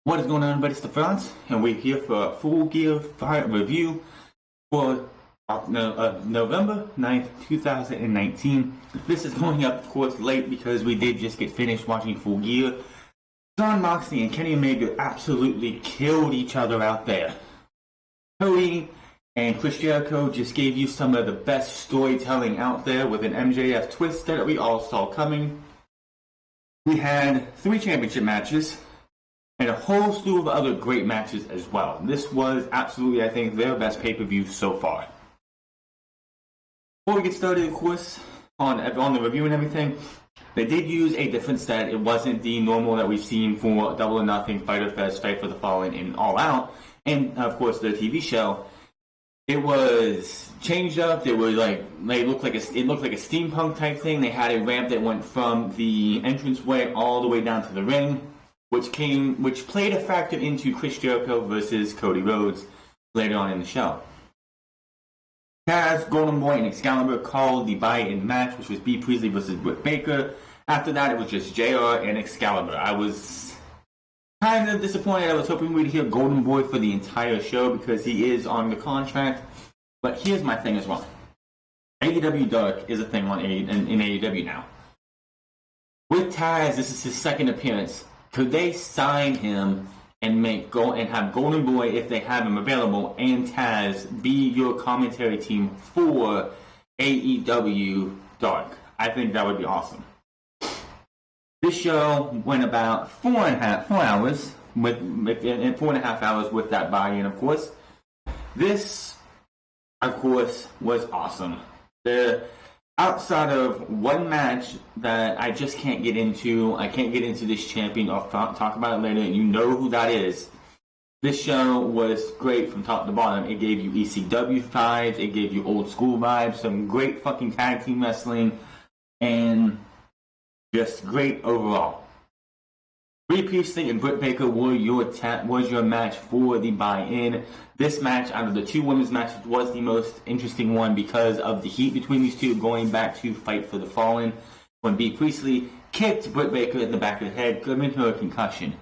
What is going on, everybody? It's the France, and we're here for a Full Gear review for November 9th, 2019. This is going up, of course, late because we did just get finished watching Full Gear. Jon Moxley and Kenny Omega absolutely killed each other out there. Cody and Chris Jericho just gave you some of the best storytelling out there with an MJF twist that we all saw coming. We had 3 championship matches and a whole slew of other great matches as well. This was absolutely, I think, their best pay-per-view so far. Before we get started, of course, on the review and everything, they did use a different set. It wasn't the normal that we've seen for Double or Nothing, Fyter Fest, Fight for the Fallen, and All Out, and of course the TV show. It was changed up. It looked like a steampunk type thing. They had a ramp that went from the entranceway all the way down to the ring, which played a factor into Chris Jericho versus Cody Rhodes later on in the show. Taz, Golden Boy, and Excalibur called the buy-in match, which was B. Priestley versus Britt Baker. After that, it was just JR and Excalibur. I was kind of disappointed. I was hoping we'd hear Golden Boy for the entire show because he is on the contract. But here's my thing as well. AEW Dark is a thing in AEW now. With Taz, this is his second appearance. Could they sign him and have Golden Boy, if they have him available, and Taz be your commentary team for AEW Dark? I think that would be awesome. This show went about 4.5 hours with 4.5 hours with that buy-in, of course. This, of course, was awesome. Outside of one match that I just can't get into, I can't get into this champion. I'll talk about it later, and you know who that is. This show was great from top to bottom. It gave you ECW vibes, it gave you old school vibes, some great fucking tag team wrestling, and just great overall. Brie Priestley and Britt Baker was your match for the buy-in. This match, out of the 2 women's matches, was the most interesting one because of the heat between these two, going back to Fight for the Fallen, when Brie Priestley kicked Britt Baker in the back of the head, giving her a concussion.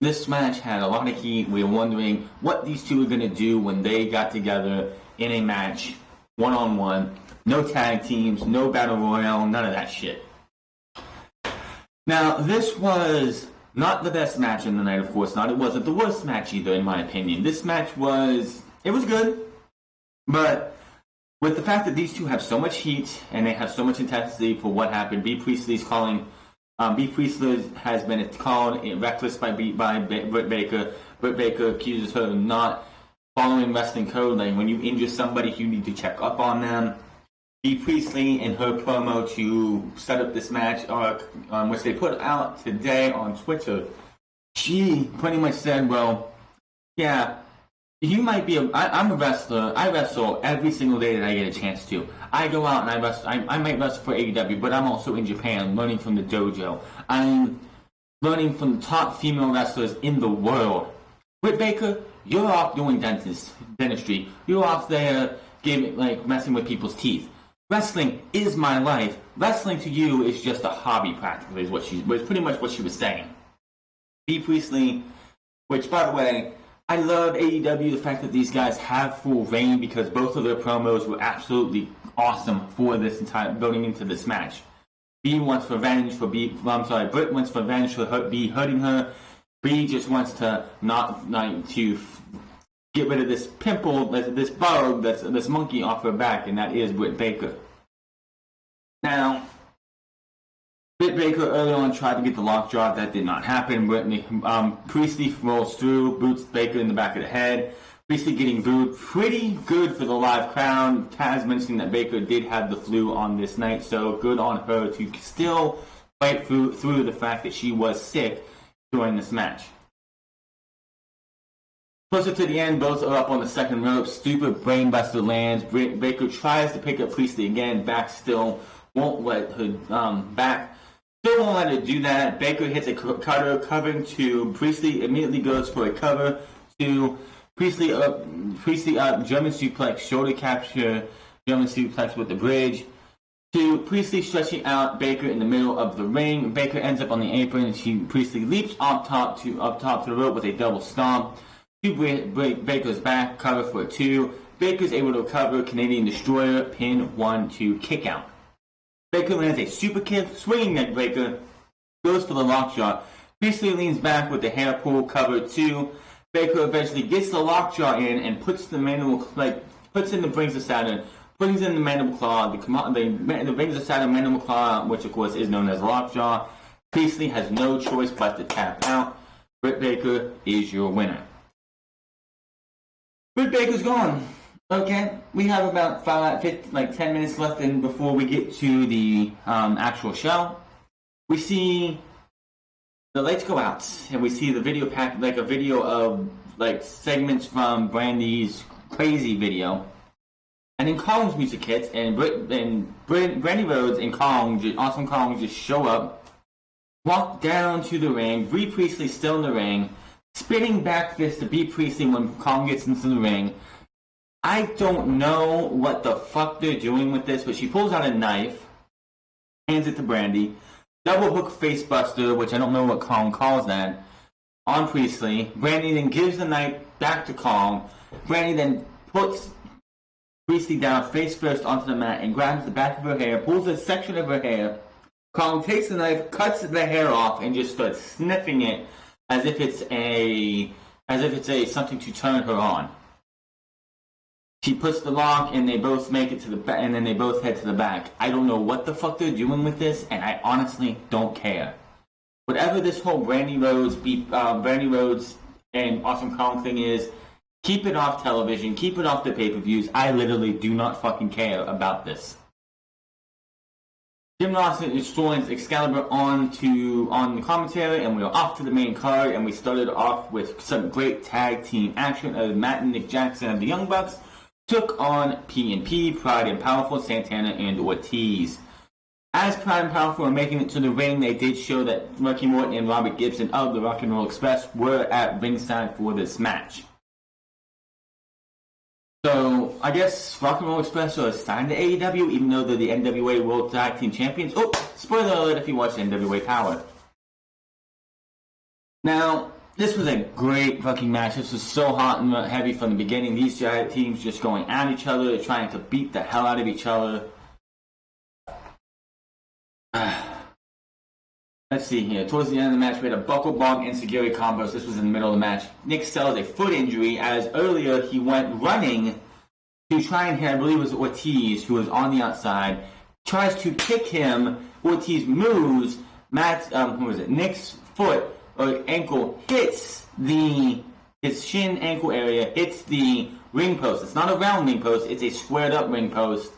This match had a lot of heat. We were wondering what these two were going to do when they got together in a match, one-on-one. No tag teams, no battle royale, none of that shit. Now, this was not the best match in the night, of course not. It wasn't the worst match either, in my opinion. This match was good. But with the fact that these two have so much heat and they have so much intensity for what happened, B. Priestley has been called reckless by Britt Baker. Britt Baker accuses her of not following wrestling code. Like, when you injure somebody, you need to check up on them. B. Priestley, in her promo to set up this match, which they put out today on Twitter, she pretty much said, well, yeah, you might be I'm a wrestler. I wrestle every single day that I get a chance to. I go out and I wrestle. I might wrestle for AEW, but I'm also in Japan learning from the dojo. I'm learning from the top female wrestlers in the world. Britt Baker, you're off doing dentistry. You're off there messing with people's teeth. Wrestling is my life. Wrestling to you is just a hobby, practically, was pretty much what she was saying. B. Priestley, which, by the way, I love AEW, the fact that these guys have full reign, because both of their promos were absolutely awesome for this building into this match. Britt wants revenge for B hurting her. B just wants to to get rid of this pimple, this bug, this monkey off her back, and that is Britt Baker. Now, Britt Baker early on tried to get the lockjaw. That did not happen. Priestley rolls through, boots Baker in the back of the head. Priestley getting booed. Pretty good for the live crowd. Taz mentioning that Baker did have the flu on this night, so good on her to still fight through the fact that she was sick during this match. Closer to the end, both are up on the second rope. Stupid brainbuster lands. Baker tries to pick up Priestley again. Back still won't let her back. Still won't let her do that. Baker hits a cutter, covering to Priestley. Immediately goes for a cover to Priestley up, German suplex, shoulder capture, German suplex with the bridge. to Priestley stretching out Baker in the middle of the ring. Baker ends up on the apron, and Priestley leaps up top to the rope with a double stomp. To break Baker's back, cover for a 2. Baker's able to recover, Canadian Destroyer, pin 1-2 kick out. Baker lands a super kick, swinging neck breaker, goes for the lockjaw. Priestley leans back with the hair pull, cover 2. Baker eventually gets the lockjaw in and puts in the Rings of Saturn, brings in the mandible claw, the Rings of Saturn mandible claw, which of course is known as lockjaw. Priestley has no choice but to tap out. Britt Baker is your winner. Britt Baker's gone. Okay, we have about 10 minutes left before we get to the actual show. We see the lights go out, and we see the video pack, like a video of segments from Brandy's crazy video, and then Kong's music hits, and Brandy Rhodes and Awesome Kong just show up, walk down to the ring. Bea Priestley still in the ring, spinning back fist to Bea Priestley when Kong gets into the ring. I don't know what the fuck they're doing with this, but she pulls out a knife, hands it to Brandy. Double hook face buster, which I don't know what Kong calls that, on Priestley. Brandy then gives the knife back to Kong. Brandy then puts Priestley down face first onto the mat and grabs the back of her hair, pulls a section of her hair. Kong takes the knife, cuts the hair off, and just starts sniffing it as if it's something to turn her on. She puts the lock, and they both make it to the back, and then they both head to the back. I don't know what the fuck they're doing with this, and I honestly don't care. Whatever this whole Brandy Rhodes and Awesome Kong thing is, keep it off television, keep it off the pay-per-views. I literally do not fucking care about this. Jim Ross joins Excalibur on the commentary, and we are off to the main card, and we started off with some great tag team action as Matt and Nick Jackson of the Young Bucks took on P&P, Pride and Powerful, Santana, and Ortiz. As Pride and Powerful were making it to the ring, they did show that Ricky Morton and Robert Gibson of the Rock and Roll Express were at ringside for this match. So, I guess Rock and Roll Express are signed to AEW, even though they're the NWA World Tag Team Champions. Oh, spoiler alert if you watch NWA Power. Now, this was a great fucking match. This was so hot and heavy from the beginning. These giant teams just going at each other, trying to beat the hell out of each other. Let's see here. Towards the end of the match, we had a buckle bomb and Seguri combos. This was in the middle of the match. Nick sells a foot injury, as earlier he went running to try and hit, I believe it was Ortiz, who was on the outside. Tries to kick him. Ortiz moves. Nick's foot or ankle hits his shin ankle area, hits the ring post. It's not a round ring post, it's a squared up ring post.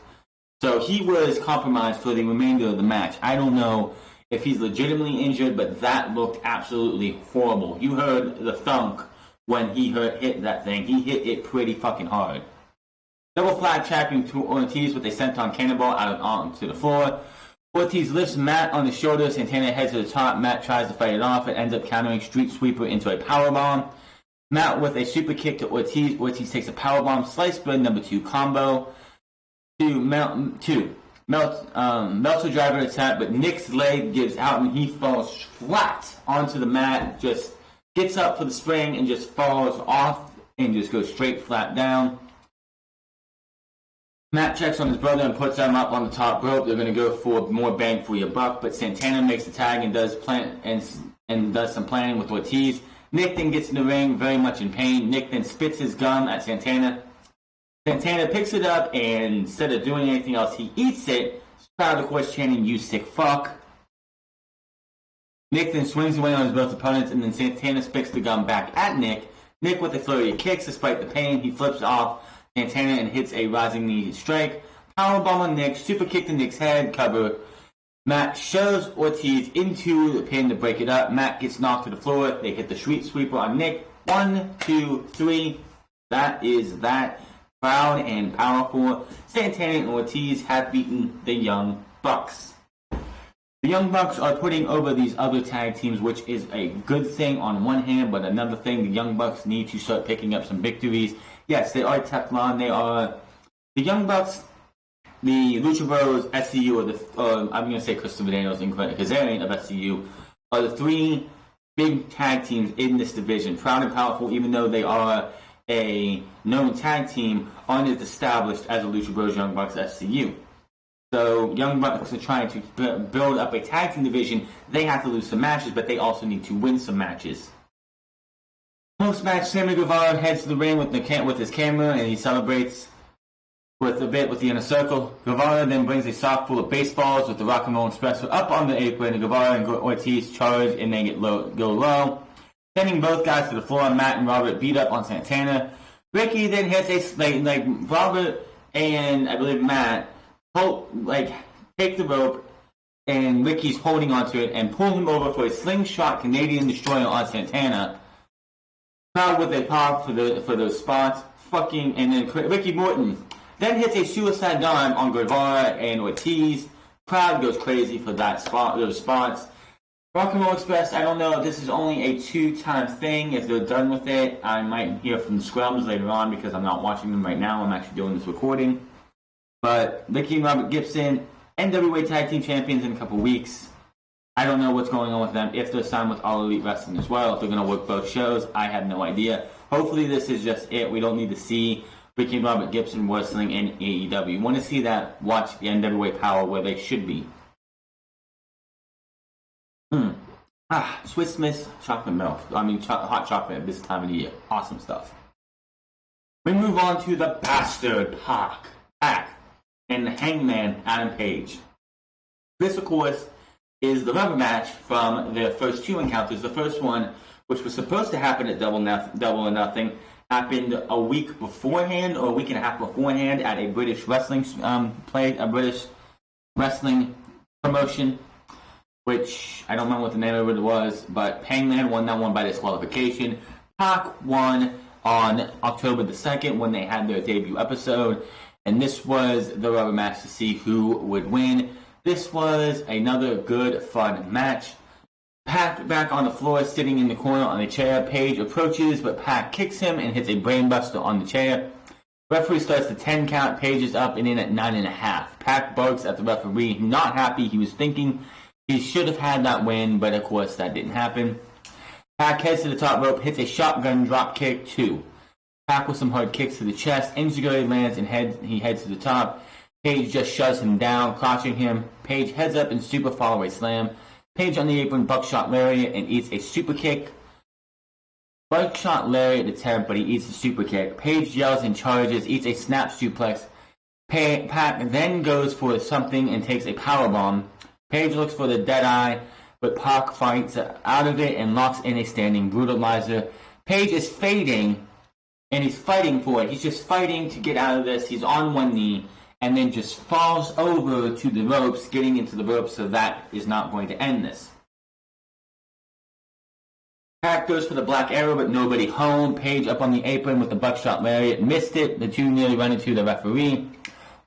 So he was compromised for the remainder of the match. I don't know if he's legitimately injured, but that looked absolutely horrible. You heard the thunk when he hit that thing. He hit it pretty fucking hard. Double flag trapping to Ortiz with a senton cannonball out onto the floor. Ortiz lifts Matt on the shoulders. Santana heads to the top. Matt tries to fight it off and ends up countering Street Sweeper into a powerbomb. Matt with a super kick to Ortiz. Ortiz takes a powerbomb, slice bread number 2 combo. Meltzer driver attack, but Nick's leg gives out and he falls flat onto the mat. Just gets up for the spring and just falls off and just goes straight flat down. Matt checks on his brother and puts him up on the top rope. They're going to go for more bang for your buck, but Santana makes the tag and does some planning with Ortiz. Nick then gets in the ring, very much in pain. Nick then spits his gum at Santana. Santana picks it up, and instead of doing anything else, he eats it. Crowd, of course, chanting, "You sick fuck." Nick then swings away on his both opponents, and then Santana spits the gum back at Nick. Nick with a flurry of kicks, despite the pain, he flips off Santana and hits a rising knee strike. Powerbomb on Nick, super kick to Nick's head, cover. Matt shoves Ortiz into the pin to break it up. Matt gets knocked to the floor. They hit the Street Sweeper on Nick. 1, 2, 3. That is that. Proud and Powerful. Santana and Ortiz have beaten the Young Bucks. The Young Bucks are putting over these other tag teams, which is a good thing on one hand, but another thing, the Young Bucks need to start picking up some victories. Yes, they are Teflon. The Young Bucks the Lucha Bros, SCU, I'm going to say Christopher Daniels and Clint Kazarian of SCU, are the three big tag teams in this division. Proud and Powerful, even though they are a known tag team, aren't as established as the Lucha Bros, Young Bucks, SCU. So Young Bucks are trying to build up a tag team division. They have to lose some matches, but they also need to win some matches. Post-match, Sammy Guevara heads to the ring with his camera, and he celebrates with the Inner Circle. Guevara then brings a sock full of baseballs with the Rock and Roll Express up on the apron, and Guevara and Ortiz charge, and they go low. Sending both guys to the floor, Matt and Robert beat up on Santana. Ricky then hits Robert and I believe Matt take the rope, and Ricky's holding onto it and pull him over for a slingshot Canadian Destroyer on Santana. Crowd with a pop for those spots. And then Ricky Morton then hits a suicide dive on Guevara and Ortiz. Crowd goes crazy for those spots. Rock and Roll Express, I don't know if this is only a 2-time thing. If they're done with it, I might hear from the Scrubs later on because I'm not watching them right now. I'm actually doing this recording. But Ricky and Robert Gibson, NWA Tag Team Champions in a couple weeks. I don't know what's going on with them. If they're signed with All Elite Wrestling as well, if they're going to work both shows, I have no idea. Hopefully this is just it. We don't need to see Ricky and Robert Gibson wrestling in AEW. You want to see that, watch the NWA Power where they should be. Swiss Miss chocolate milk. Hot chocolate at this time of the year. Awesome stuff. We move on to the Bastard Pac and the Hangman Adam Page. This, of course, is the rubber match from the first two encounters. The first one, which was supposed to happen at Double or Nothing, happened a week beforehand, or a week and a half beforehand, at a British wrestling British wrestling promotion, which I don't remember what the name of it was, but Hangman won that one by disqualification. Pac won on October the 2nd when they had their debut episode, and this was the rubber match to see who would win. This was another good, fun match. Pac back on the floor, sitting in the corner on the chair. Page approaches, but Pac kicks him and hits a brainbuster on the chair. Referee starts the 10 count. Page is up and in at 9.5. Pac barks at the referee, not happy. He was thinking he should have had that win, but of course that didn't happen. Pac heads to the top rope, hits a shotgun drop kick, 2. Pac with some hard kicks to the chest. Enziguri lands and he heads to the top. Page just shoves him down, clutching him. Page heads up and super follow-away slam. Page on the apron, buckshot lariat, and eats a super kick. Buckshot lariat attempt, but he eats a super kick. Page yells and charges, eats a snap suplex. Pac then goes for something and takes a powerbomb. Page looks for the Deadeye, but Pac fights out of it and locks in a standing brutalizer. Page is fading, and he's fighting for it. He's just fighting to get out of this. He's on one knee, and then just falls over to the ropes, getting into the ropes, so that is not going to end this. Pac goes for the Black Arrow, but nobody home. Page up on the apron with the buckshot lariat, missed it. The two nearly run into the referee.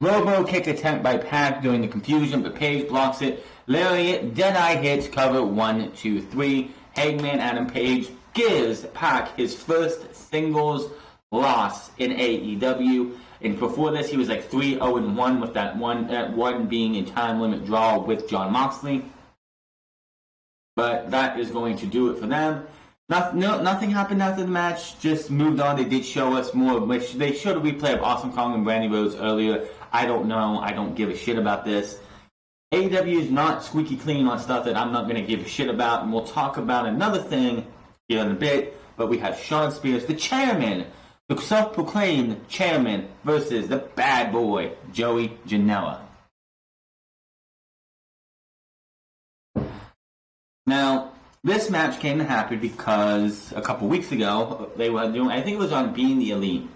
Robo kick attempt by Pac during the confusion, but Page blocks it. Lariat, Deadeye hits, cover, 1, 2, 3. Hangman Adam Page gives Pac his first singles loss in AEW. And before this, he was like 3-0-1 with that one being a time limit draw with Jon Moxley. But that is going to do it for them. Nothing happened after the match. Just moved on. They did show us more, which they showed a replay of Awesome Kong and Brandy Rhodes earlier. I don't know. I don't give a shit about this. AEW is not squeaky clean on stuff that I'm not going to give a shit about. And we'll talk about another thing here in a bit. But we have Shawn Spears, the chairman, the self-proclaimed chairman, versus the bad boy, Joey Janela. Now, this match came to happen because a couple weeks ago, they were doing, I think it was on Being the Elite.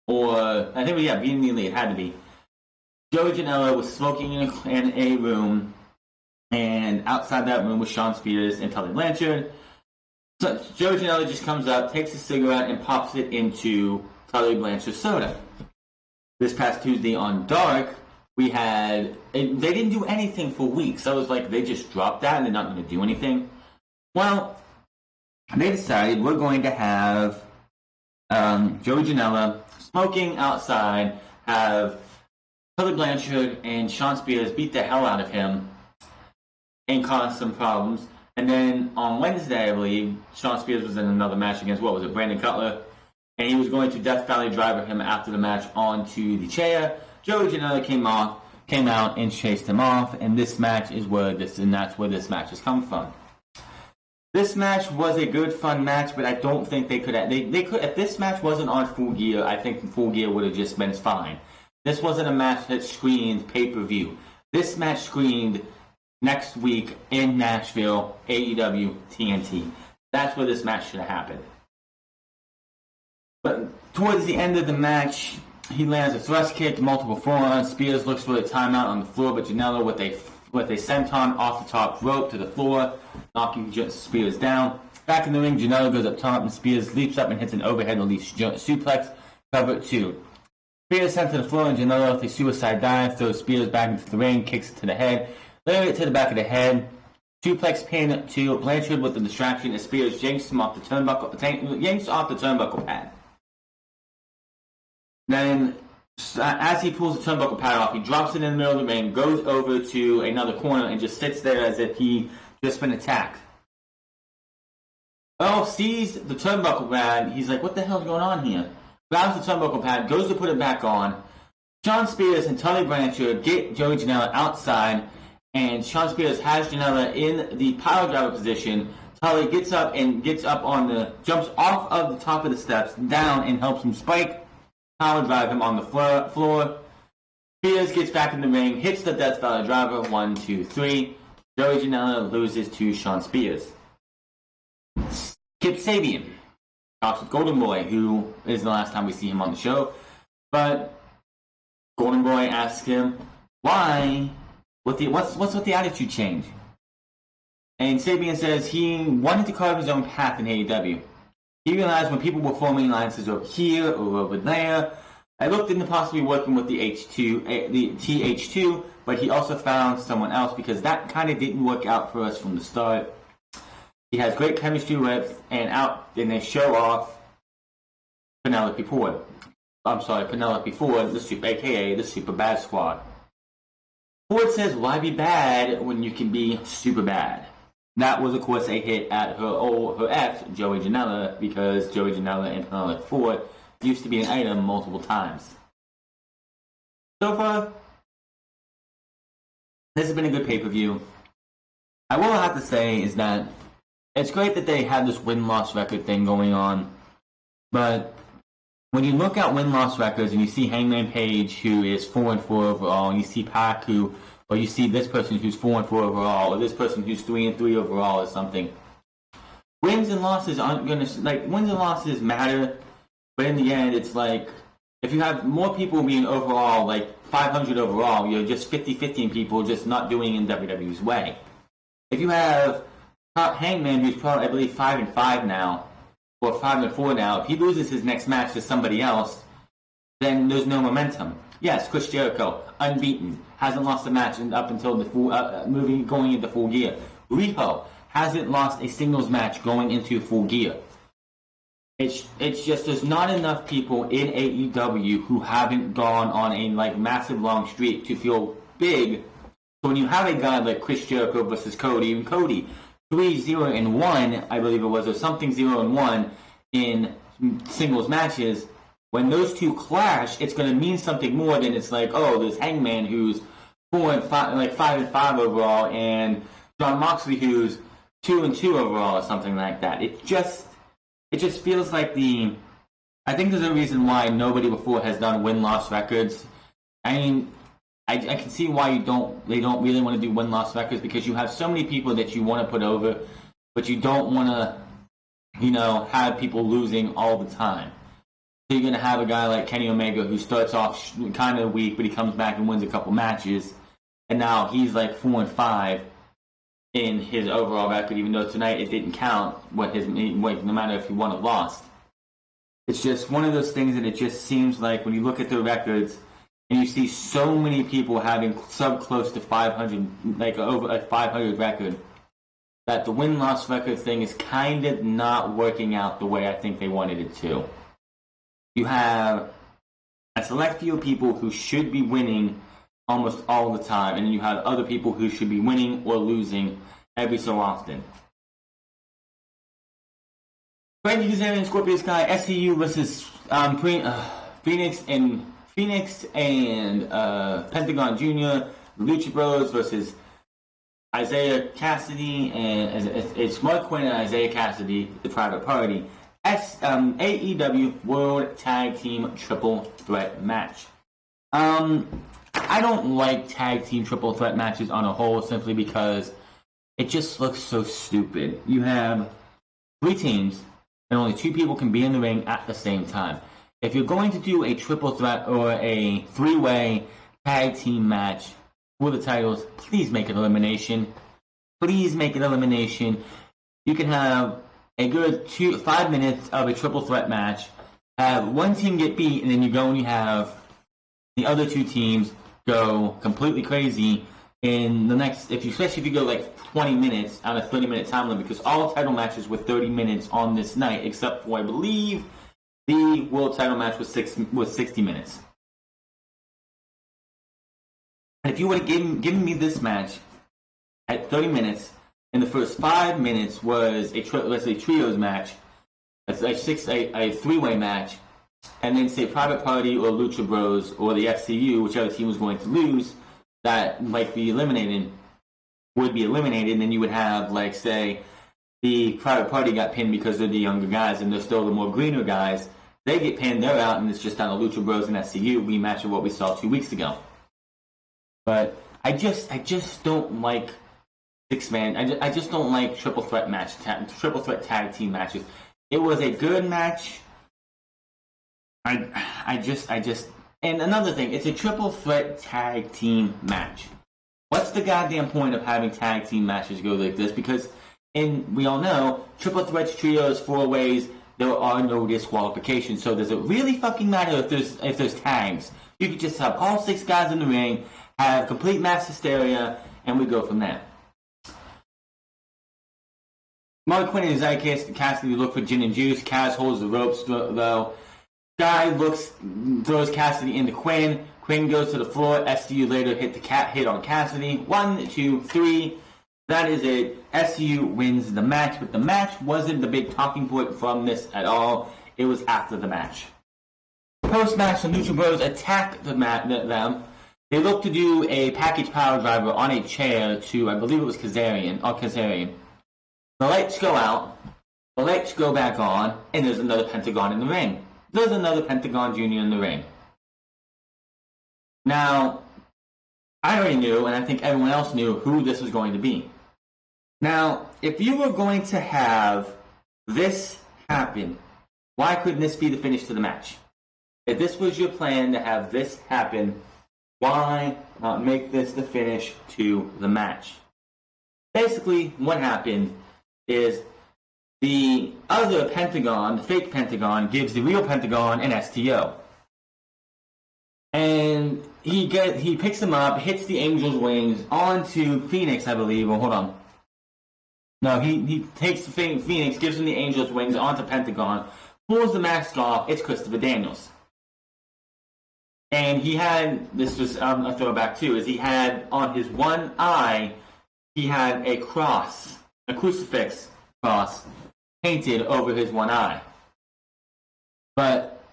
Being the Elite, it had to be. Joey Janela was smoking in a room, and outside that room was Shawn Spears and Tully Blanchard. So Joey Janela just comes up, takes a cigarette, and pops it into Tully Blanchard's soda. This past Tuesday on Dark, they didn't do anything for weeks. I was like, they just dropped that and they're not going to do anything. Well, they decided we're going to have Joey Janela smoking outside, have Tully Blanchard and Shawn Spears beat the hell out of him and caused some problems. And then on Wednesday, I believe, Shawn Spears was in another match against, what was it, Brandon Cutler? And he was going to Death Valley Driver him after the match onto the chair. Joey Janela came out and chased him off. And this match is that's where this match has come from. This match was a good, fun match, but I don't think they could. They could, if this match wasn't on Full Gear, I think Full Gear would have just been fine. This wasn't a match that screened pay-per-view. This match screened next week in Nashville, AEW TNT. That's where this match should have happened. But towards the end of the match, he lands a thrust kick, multiple forearms. Spears looks for a timeout on the floor, but Janela with a senton off the top rope to the floor, knocking Spears down. Back in the ring, Janela goes up top, and Spears leaps up and hits an overhead release suplex, cover 2. Spears sent to the floor, and Janela with a suicide dive throws Spears back into the ring, kicks it to the head, lariat to the back of the head, suplex pin to Blanchard with the distraction as Spears yanks off the turnbuckle pad. Then, as he pulls the turnbuckle pad off, he drops it in the middle of the ring, goes over to another corner, and just sits there as if he just been attacked. Earl sees the turnbuckle pad. He's like, what the hell's going on here? Grabs the turnbuckle pad, goes to put it back on. Shawn Spears and Tully Blanchard get Joey Janela outside, and Shawn Spears has Janela in the pile driver position. Tully jumps off of the top of the steps, down, and helps him spike, power drive him on the floor. Spears gets back in the ring, hits the Death Valley Driver, 1, 2, 3. Joey Janela loses to Shawn Spears. Kip Sabian talks with Golden Boy, who is the last time we see him on the show. But Golden Boy asks him, what's with the attitude change? And Sabian says he wanted to carve his own path in AEW. He realized when people were forming alliances over here or over there, I looked into possibly working with the TH2, but he also found someone else because that kind of didn't work out for us from the start. He has great chemistry with and they show off Penelope Ford, aka the Super Bad Squad. Ford says, why be bad when you can be super bad? That was, of course, a hit at her ex, Joey Janela, because Joey Janela and Penelope Ford used to be an item multiple times. So far, this has been a good pay-per-view. I will have to say is that it's great that they have this win-loss record thing going on, but when you look at win-loss records and you see Hangman Page, who is 4-4 overall, and you see Pac, or you see this person who's 4-4 overall, or this person who's 3-3 overall, or something. Wins and losses wins and losses matter, but in the end, it's like if you have more people being overall, like 500 overall, you're just 50-50 people just not doing it in WWE's way. If you have Hangman, who's probably, I believe, 5-5 now, or 5-4 now, if he loses his next match to somebody else, then there's no momentum. Yes, Chris Jericho, unbeaten, hasn't lost a match up until the going into Full Gear. Riho hasn't lost a singles match going into Full Gear. It's just there's not enough people in AEW who haven't gone on a massive long streak to feel big. So when you have a guy like Chris Jericho versus Cody, and Cody 3-0-1, I believe it was, or something 0-1 in singles matches. When those two clash, it's going to mean something more than it's like, oh, there's Hangman who's 5-5 overall, and Jon Moxley who's 2-2 overall, or something like that. It just feels like I think there's a reason why nobody before has done win-loss records. I mean, I can see why they don't really want to do win-loss records, because you have so many people that you want to put over, but you don't want to, have people losing all the time. So you're going to have a guy like Kenny Omega who starts off kind of weak, but he comes back and wins a couple matches, and now he's like 4-5 in his overall record, even though tonight it didn't count no matter if he won or lost. It's just one of those things that it just seems like when you look at the records and you see so many people having close to 500, like over a 500 record, that the win-loss record thing is kind of not working out the way I think they wanted it to. You have a select few people who should be winning almost all the time, and then you have other people who should be winning or losing every so often. Frankie Kazarian, Scorpio Sky, SCU versus Phoenix and Pentagon Jr., Lucha Bros versus Isaiah Cassidy, and it's Mark Quinn and Isaiah Cassidy, the Private Party. AEW World Tag Team Triple Threat Match. I don't like tag team triple threat matches on a whole, simply because it just looks so stupid. You have 3 teams, and only 2 people can be in the ring at the same time. If you're going to do a triple threat or a 3-way tag team match for the titles, please make it elimination. Please make it elimination. You can have a good 5 minutes of a triple threat match, have one team get beat, and then you go and you have the other 2 teams go completely crazy in the next, especially if you go like 20 minutes on a 30-minute time limit, because all title matches were 30 minutes on this night, except for, I believe, the world title match was 60 minutes. And if you would have given me this match at 30 minutes, and the first 5 minutes was a trios match, a 3-way match, and then say Private Party or Lucha Bros or the FCU, whichever team was going to lose, that might be eliminated, would be eliminated, and then you would have, like, say, the Private Party got pinned because they're the younger guys and they're still the more greener guys. They get pinned, they're out, and it's just on the Lucha Bros and FCU rematch of what we saw 2 weeks ago. But I just don't like 6-man. I just don't like triple threat tag team matches. It was a good match. I just, and another thing, it's a triple threat tag team match. What's the goddamn point of having tag team matches go like this? Because, we all know, triple threats, trios, 4-ways, there are no disqualifications. So does it really fucking matter if there's tags? You could just have all 6 guys in the ring, have complete mass hysteria, and we go from there. Mark Quinn and Isaiah Cassidy look for gin and juice. Kaz holds the ropes, though. Guy throws Cassidy into Quinn. Quinn goes to the floor. SCU later hit on Cassidy. 1, 2, 3. That is it. SCU wins the match, but the match wasn't the big talking point from this at all. It was after the match. Post-match, the Lucha Bros attack them. They look to do a package power driver on a chair to, I believe it was Kazarian. The lights go out. The lights go back on, and there's another Pentagon in the ring. There's another Pentagon Jr. in the ring. Now, I already knew, and I think everyone else knew, who this was going to be. Now, if you were going to have this happen, why couldn't this be the finish to the match? If this was your plan to have this happen, why not make this the finish to the match? Basically, what happened is the other Pentagon, the fake Pentagon, gives the real Pentagon an STO. And he picks him up, hits the Angel's wings onto Phoenix, I believe. Well, hold on. No, he takes the Phoenix, gives him the Angel's wings onto Pentagon, pulls the mask off. It's Christopher Daniels. And he had, this was a throwback too, is he had on his one eye, he had a cross, a crucifix cross, painted over his one eye. But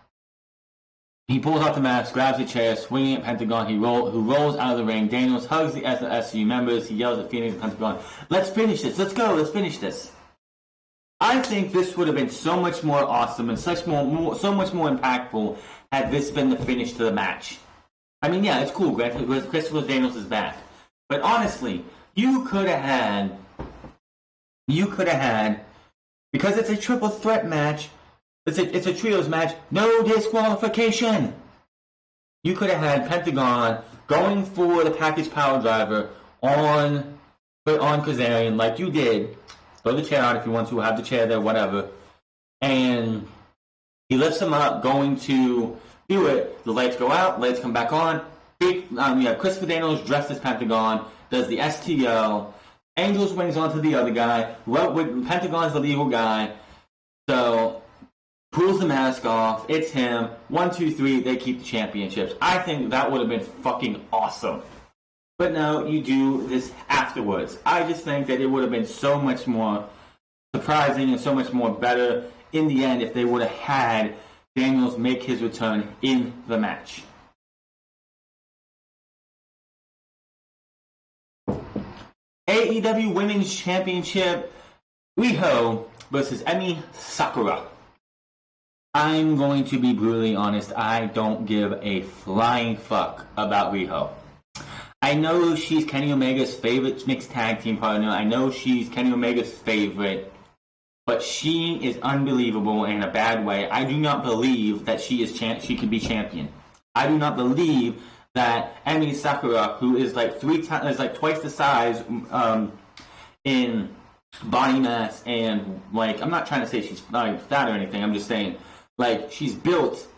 he pulls off the mask, grabs a chair, swinging at Pentagon, who rolls out of the ring. Daniels hugs the SCU members. He yells at Phoenix and Pentagon, "Let's finish this. Let's go. Let's finish this." I think this would have been so much more awesome and so much more impactful had this been the finish to the match. I mean, yeah, it's cool. Christopher Daniels is back. But honestly, you could have had, because it's a triple threat match, it's a trios match, no disqualification. You could have had Pentagon going for the package power driver on Kazarian like you did. Throw the chair out if you want to, have the chair there, whatever. And he lifts him up, going to do it. The lights go out, lights come back on. Christopher Daniels dressed as Pentagon, does the STO. Angels wings onto the other guy. Pentagon's the legal guy. So pulls the mask off. It's him. 1, 2, 3. They keep the championships. I think that would have been fucking awesome. But no, you do this afterwards. I just think that it would have been so much more surprising and so much more better in the end if they would have had Daniels make his return in the match. AEW Women's Championship, Riho versus Emi Sakura. I'm going to be brutally honest. I don't give a flying fuck about Riho. I know she's Kenny Omega's favorite mixed tag team partner. I know she's Kenny Omega's favorite. But she is unbelievable in a bad way. I do not believe that she could be champion. I do not believe that Emi Sakura, who is like twice the size in body mass and like, I'm not trying to say she's fat or anything. I'm just saying like she's built.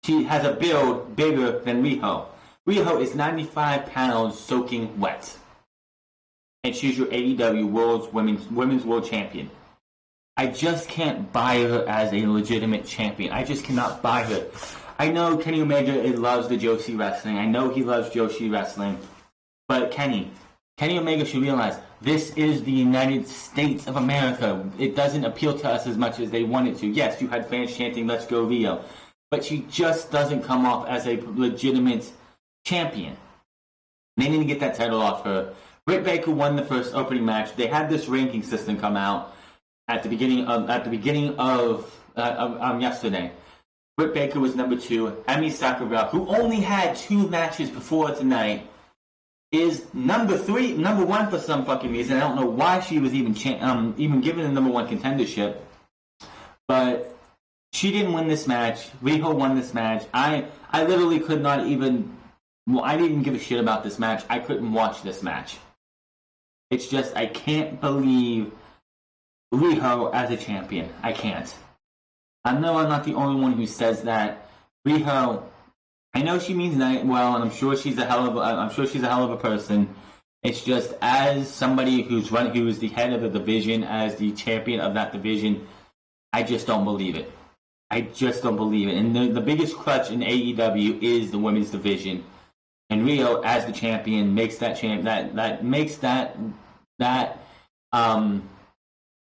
She has a build bigger than Riho. Riho is 95 pounds soaking wet, and she's your AEW Women's World Champion. I just can't buy her as a legitimate champion. I just cannot buy her. I know Kenny Omega loves the Joshi wrestling. I know he loves Joshi wrestling. But Kenny Omega should realize this is the United States of America. It doesn't appeal to us as much as they want it to. Yes, you had fans chanting, "Let's go Rio." But she just doesn't come off as a legitimate champion. They need to get that title off her. Britt Baker won the first opening match. They had this ranking system come out at the beginning of yesterday. Britt Baker was number 2. Emi Sakura, who only had 2 matches before tonight, is number 1 for some fucking reason. I don't know why she was even given the number 1 contendership. But she didn't win this match. Riho won this match. I literally could not even. Well, I didn't give a shit about this match. I couldn't watch this match. It's just I can't believe Riho as a champion. I can't. I know I'm not the only one who says that. Riho, I know she means well, and I'm sure she's a hell of a person. It's just as somebody who is the head of the division, as the champion of that division, I just don't believe it. I just don't believe it. And the biggest crutch in AEW is the women's division. And Riho, as the champion, makes that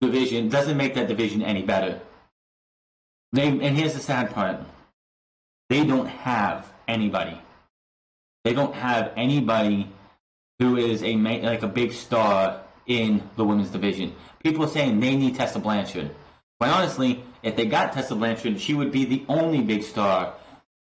division, doesn't make that division any better. And here's the sad part. They don't have anybody. They don't have anybody who is a big star in the women's division. People are saying they need Tessa Blanchard. Quite honestly, if they got Tessa Blanchard, she would be the only big star,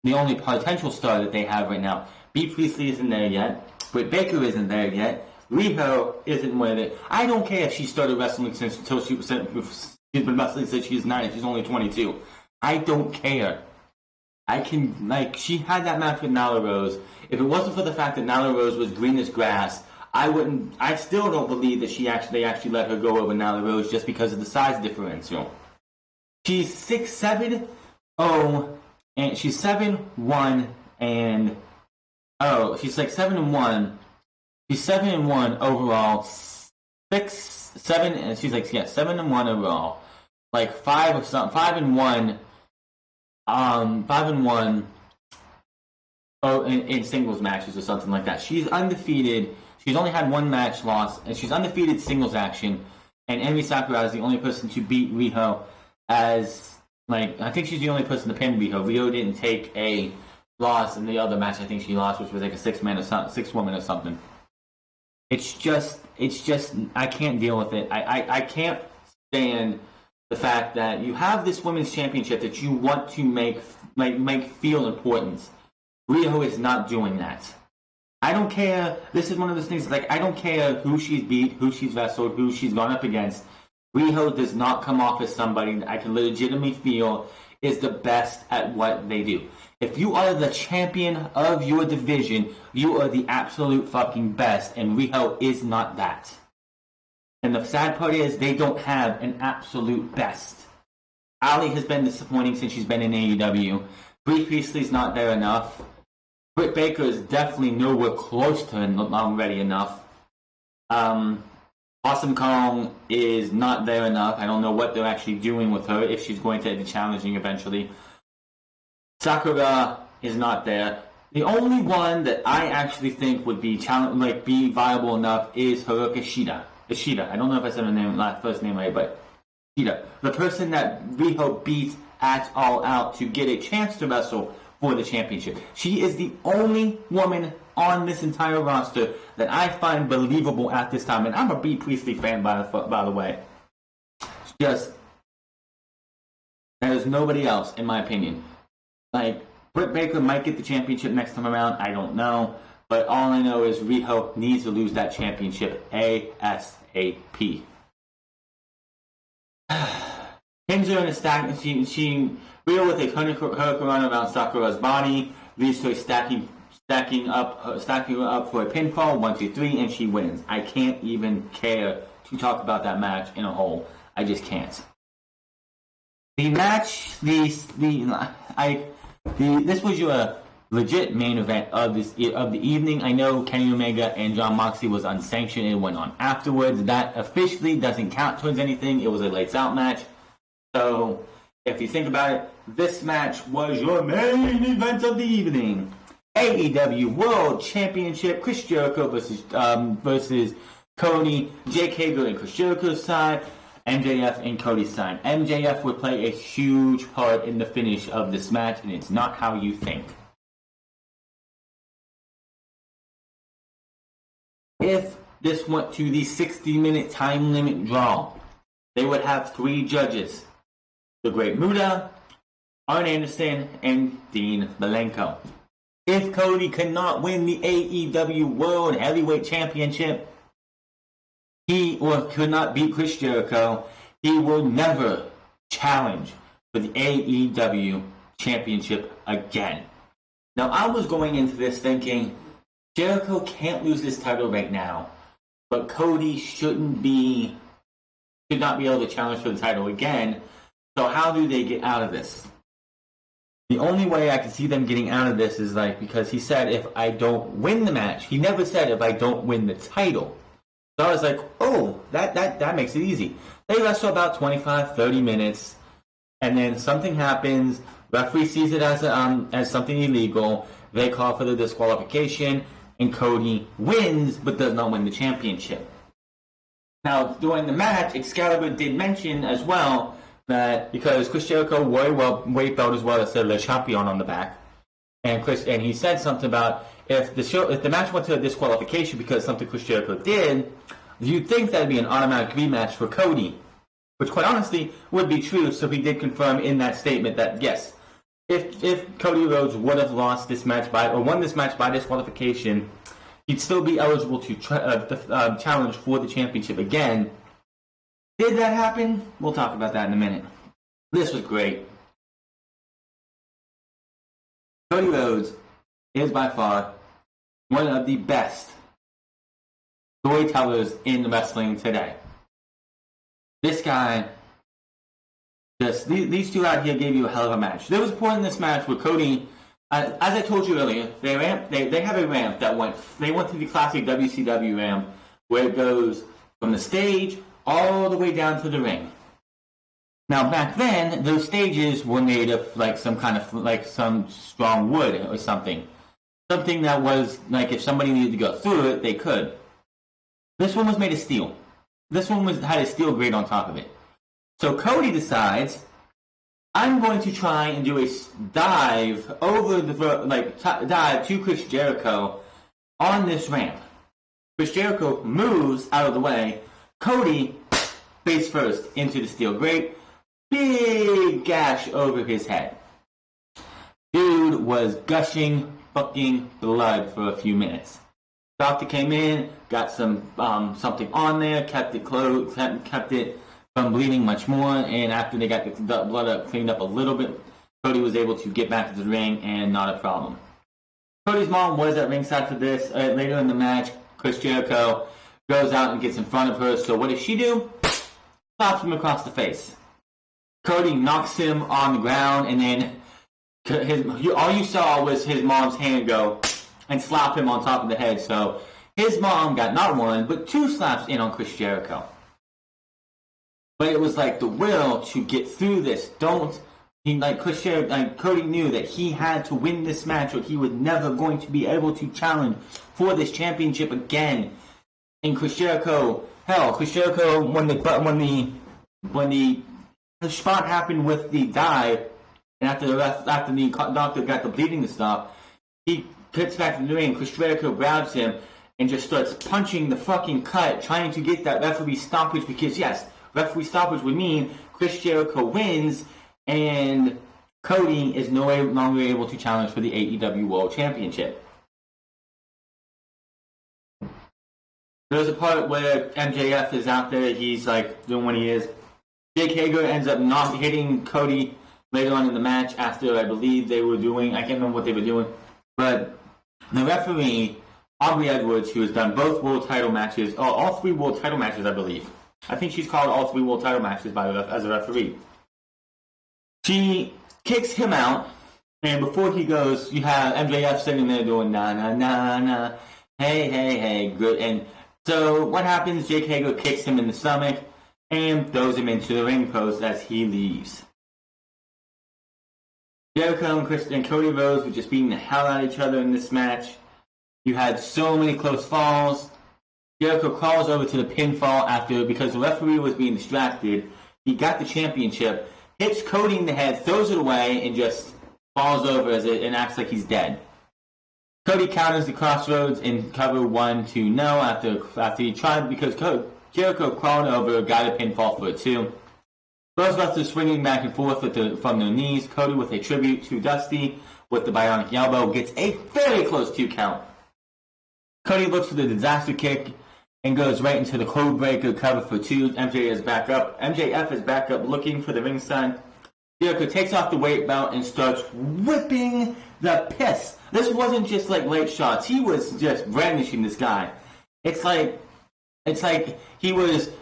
the only potential star that they have right now. Bea Priestley isn't there yet. Britt Baker isn't there yet. Riho isn't with it. I don't care if she started wrestling she's been wrestling since she's 9. She's only 22. I don't care. She had that match with Nyla Rose. If it wasn't for the fact that Nyla Rose was green as grass, I still don't believe that they actually let her go over Nyla Rose just because of the size differential. She's 6'7", and she's 7'1", and she's like 7'1". She's 7'1" overall, 6'7", and she's like 7'1" overall, like 5 or something, 5'1", 5'1". In singles matches or something like that. She's undefeated. She's only had 1 match loss, and she's undefeated singles action. And Emi Sakura is the only person to beat Riho. I think she's the only person to pin Riho. Riho didn't take a loss in the other match. I think she lost, which was like a 6-woman or something. It's just, I can't deal with it. I can't stand the fact that you have this women's championship that you want to make feel important. Riho is not doing that. I don't care. This is one of those things, I don't care who she's beat, who she's wrestled, who she's gone up against. Riho does not come off as somebody that I can legitimately feel is the best at what they do. If you are the champion of your division, you are the absolute fucking best, and Riho is not that. And the sad part is they don't have an absolute best. Ali has been disappointing since she's been in AEW. Bea Priestley's not there enough. Britt Baker is definitely nowhere close to ready enough. Awesome Kong is not there enough. I don't know what they're actually doing with her, if she's going to be challenging eventually. Sakura is not there. The only one that I actually think would be be viable enough is Haruka Shida. Ishida. I don't know if I said her first name right, but Shida. The person that Riho beat at All Out to get a chance to wrestle for the championship. She is the only woman on this entire roster that I find believable at this time. And I'm a Bea Priestley fan, by the way. Just, there's nobody else, in my opinion. Like, Britt Baker might get the championship next time around. I don't know. But all I know is Riho needs to lose that championship ASAP. Pins her in a stack. Riho with a hurricane around Sakura's body leads to a stacking her up for a pinfall, 1, 2, 3, and she wins. I can't even care to talk about that match in a whole. I just can't. The match, this was your legit main event of the evening. I know Kenny Omega and Jon Moxley was unsanctioned and went on afterwards. That officially doesn't count towards anything. It was a lights out match. So if you think about it, this match was your main event of the evening. AEW World Championship, Chris Jericho versus Cody, Jake Hager and Chris Jericho's side, MJF and Cody's side. MJF would play a huge part in the finish of this match, and it's not how you think. If this went to the 60-minute time limit draw, they would have 3 judges. The Great Muta, Arn Anderson, and Dean Malenko. If Cody cannot win the AEW World Heavyweight Championship, could not beat Chris Jericho, he will never challenge for the AEW Championship again. Now, I was going into this thinking, Jericho can't lose this title right now, but Cody should not be able to challenge for the title again. So how do they get out of this? The only way I can see them getting out of this is because he said if I don't win the match. He never said if I don't win the title. So I was like, oh, that makes it easy. They wrestle about 25, 30 minutes, and then something happens. Referee sees it as something illegal. They call for the disqualification, and Cody wins, but does not win the championship. Now, during the match, Excalibur did mention as well that because Chris Jericho wore a weight belt as well that said Le Champion on the back, and he said something about if the match went to a disqualification because something Chris Jericho did, you'd think that'd be an automatic rematch for Cody, which quite honestly would be true. So he did confirm in that statement that yes, if Cody Rhodes would have won this match by disqualification, he'd still be eligible to challenge for the championship again. Did that happen? We'll talk about that in a minute. This was great. Cody Rhodes is by far one of the best storytellers in wrestling today. This guy, these two out here gave you a hell of a match. There was a point in this match where Cody, as I told you earlier, they have a ramp they went to the classic WCW ramp where it goes from the stage all the way down to the ring. Now back then, those stages were made of some strong wood or something that was if somebody needed to go through it, they could. This one was made of steel. This one had a steel grate on top of it. So Cody decides, I'm going to try and do a dive over dive to Chris Jericho on this ramp. Chris Jericho moves out of the way. Cody, face first into the steel grate, big gash over his head. Dude was gushing fucking blood for a few minutes. Doctor came in, got some something on there, kept it closed, kept it from bleeding much more, and after they got the blood cleaned up a little bit, Cody was able to get back to the ring and not a problem. Cody's mom was at ringside for this. Later in the match, Chris Jericho goes out and gets in front of her. So what does she do? Slaps him across the face. Cody knocks him on the ground, and then all you saw was his mom's hand go and slap him on top of the head. So his mom got not one, but 2 slaps in on Chris Jericho. But it was like the will to get through this. Cody knew that he had to win this match or he was never going to be able to challenge for this championship again. And Chris Jericho, when the spot happened with the dive, and after the doctor got the bleeding to stop, he gets back to the ring. Chris Jericho grabs him and just starts punching the fucking cut, trying to get that referee stoppage, because yes, referee stoppage would mean Chris Jericho wins and Cody is no longer able to challenge for the AEW World Championship. There's a part where MJF is out there, he's like doing what he is. Jake Hager ends up not hitting Cody later on in the match after I believe they were doing, I can't remember what they were doing, but the referee, Aubrey Edwards, who has done both world title matches, all 3 world title matches, I believe. I think she's called all 3 world title matches as a referee. She kicks him out, and before he goes, you have MJF sitting there doing na na na na, hey, good. And so what happens? Jake Hager kicks him in the stomach and throws him into the ring post as he leaves. Jericho and Cody Rhodes were just beating the hell out of each other in this match. You had so many close falls. Jericho crawls over to the pinfall because the referee was being distracted. He got the championship, hits Cody in the head, throws it away, and just falls over and acts like he's dead. Cody counters the Crossroads in cover 1-2 after he tried, because Jericho crawled over, got a pinfall for it too. Both wrestlers swinging back and forth from their knees. Cody with a tribute to Dusty with the bionic elbow gets a very close 2 count. Cody looks for the disaster kick and goes right into the code breaker cover for 2. MJF is back up looking for the ring sign. Jericho takes off the weight belt and starts whipping the piss. This wasn't just like light shots. He was just brandishing this guy. It's like